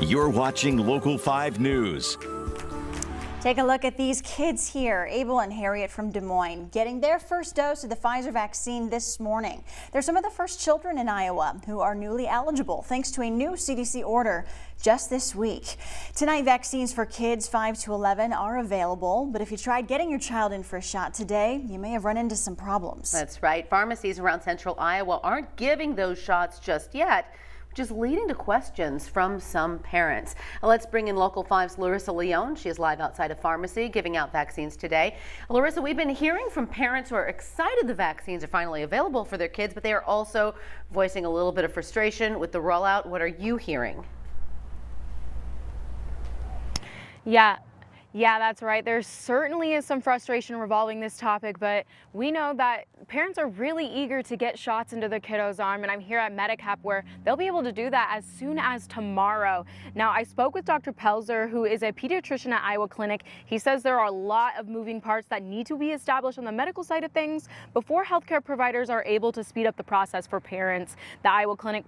You're watching Local 5 News. Take a look at these kids here. Abel and Harriet from Des Moines getting their first dose of the Pfizer vaccine this morning. They're some of the first children in Iowa who are newly eligible thanks to a new CDC order just this week. Tonight, vaccines for kids 5 to 11 are available, but if you tried getting your child in for a shot today, you may have run into some problems. That's right. Pharmacies around central Iowa aren't giving those shots just yet, which is leading to questions from some parents. Let's bring in Local 5's Larissa Leone. She is live outside a pharmacy giving out vaccines today. Larissa, we've been hearing from parents who are excited the vaccines are finally available for their kids, but they are also voicing a little bit of frustration with the rollout. What are you hearing? Yeah, that's right. There certainly is some frustration revolving this topic, but we know that parents are really eager to get shots into their kiddo's arm, and I'm here at Medicap where they'll be able to do that as soon as tomorrow. Now, I spoke with Dr. Pelzer, who is a pediatrician at Iowa Clinic. He says there are a lot of moving parts that need to be established on the medical side of things before healthcare providers are able to speed up the process for parents. The Iowa Clinic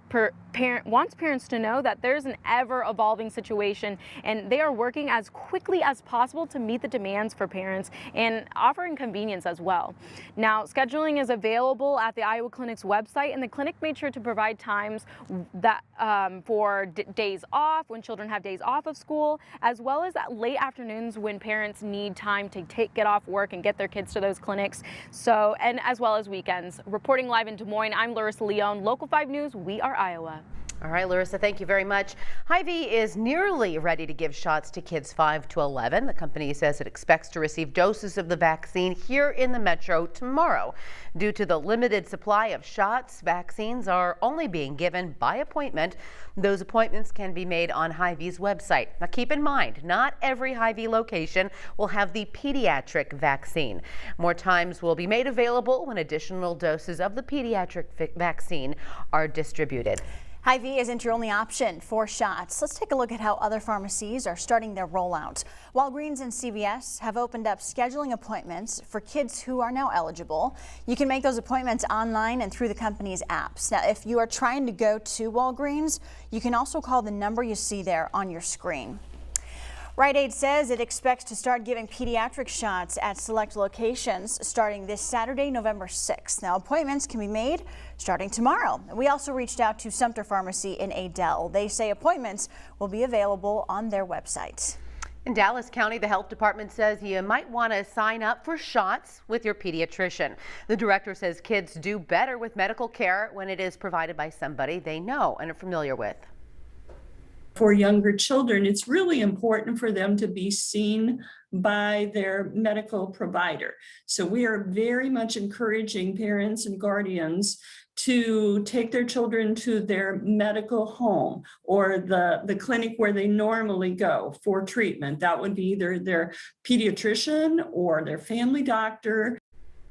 wants parents to know that there's an ever-evolving situation, and they are working as quickly as possible to meet the demands for parents and offering convenience as well. Now, scheduling is available at the Iowa Clinic's website, and the clinic made sure to provide times that for days off, when children have days off of school, as well as at late afternoons when parents need time to get off work and get their kids to those clinics. So, and as well as weekends. Reporting live in Des Moines, I'm Larissa Leone, Local 5 News, We Are Iowa. All right, Larissa, thank you very much. Hy-Vee is nearly ready to give shots to kids 5 to 11. The company says it expects to receive doses of the vaccine here in the metro tomorrow. Due to the limited supply of shots, vaccines are only being given by appointment. Those appointments can be made on Hy-Vee's website. Now, keep in mind, not every Hy-Vee location will have the pediatric vaccine. More times will be made available when additional doses of the pediatric vaccine are distributed. Hy-Vee isn't your only option for shots. Let's take a look at how other pharmacies are starting their rollout. Walgreens and CVS have opened up scheduling appointments for kids who are now eligible. You can make those appointments online and through the company's apps. Now, if you are trying to go to Walgreens, you can also call the number you see there on your screen. Rite Aid says it expects to start giving pediatric shots at select locations starting this Saturday, November 6th. Now, appointments can be made starting tomorrow. We also reached out to Sumter Pharmacy in Adel. They say appointments will be available on their website. In Dallas County, the health department says you might want to sign up for shots with your pediatrician. The director says kids do better with medical care when it is provided by somebody they know and are familiar with. For younger children, it's really important for them to be seen by their medical provider. So we are very much encouraging parents and guardians to take their children to their medical home or the clinic where they normally go for treatment. That would be either their pediatrician or their family doctor.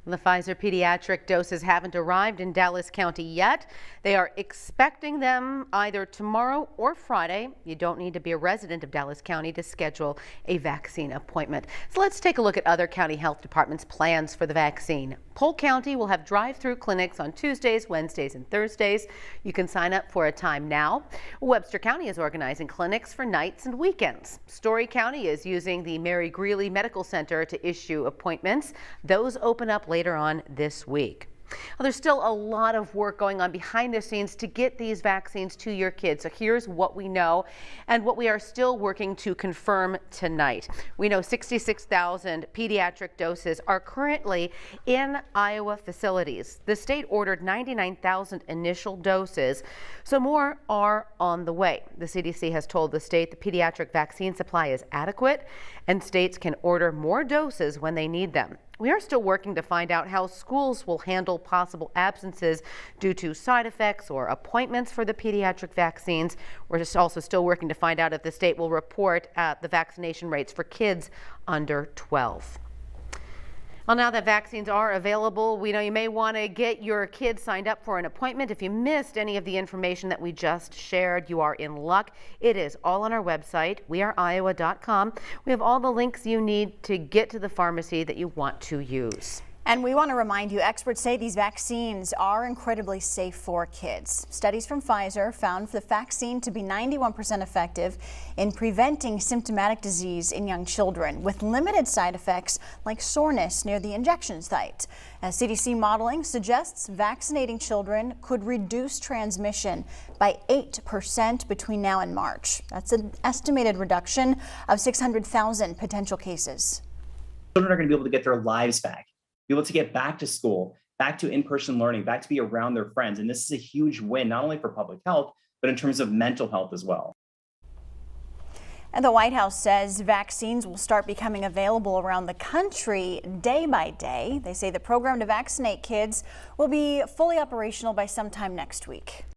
The Pfizer pediatric doses haven't arrived in Dallas County yet. They are expecting them either tomorrow or Friday. You don't need to be a resident of Dallas County to schedule a vaccine appointment. So let's take a look at other county health departments' plans for the vaccine. Polk County will have drive-through clinics on Tuesdays, Wednesdays, and Thursdays. You can sign up for a time now. Webster County is organizing clinics for nights and weekends. Story County is using the Mary Greeley Medical Center to issue appointments. Those open up later on this week. Well, there's still a lot of work going on behind the scenes to get these vaccines to your kids. So here's what we know and what we are still working to confirm tonight. We know 66,000 pediatric doses are currently in Iowa facilities. The state ordered 99,000 initial doses, so more are on the way. The CDC has told the state the pediatric vaccine supply is adequate and states can order more doses when they need them. We are still working to find out how schools will handle possible absences due to side effects or appointments for the pediatric vaccines. We're just also still working to find out if the state will report the vaccination rates for kids under 12. Well, now that vaccines are available, we know you may want to get your kids signed up for an appointment. If you missed any of the information that we just shared, you are in luck. It is all on our website, weareiowa.com. We have all the links you need to get to the pharmacy that you want to use. And we want to remind you, experts say these vaccines are incredibly safe for kids. Studies from Pfizer found the vaccine to be 91% effective in preventing symptomatic disease in young children with limited side effects like soreness near the injection site. As CDC modeling suggests, vaccinating children could reduce transmission by 8% between now and March. That's an estimated reduction of 600,000 potential cases. Children are going to be able to get their lives back, be able to get back to school, back to in-person learning, back to be around their friends. And this is a huge win, not only for public health, but in terms of mental health as well. And the White House says vaccines will start becoming available around the country day by day. They say the program to vaccinate kids will be fully operational by sometime next week.